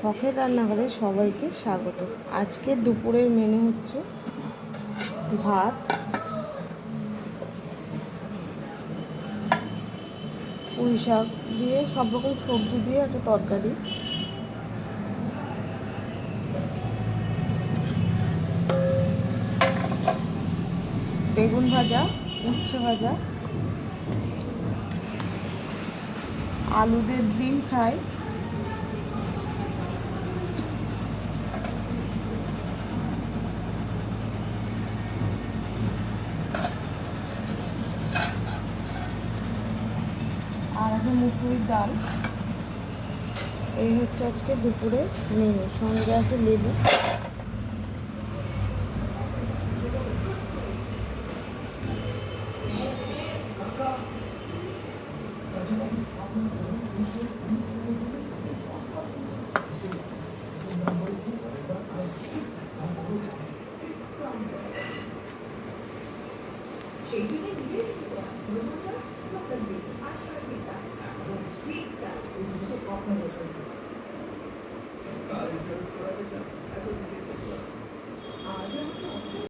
শখের রান্নাঘরে সবাইকে স্বাগত। আজকে দুপুরের মেনু হচ্ছে ভাত, পুঁই শাক দিয়ে সব রকম সবজি দিয়ে একটা তরকারি, বেগুন ভাজা, উচ্ছে ভাজা, আলু দিয়ে ডিম ফ্রাই, আর আছে মুসুরির ডাল। এই হচ্ছে আজকে দুপুরে মেনু। সঙ্গে আছে লেবু।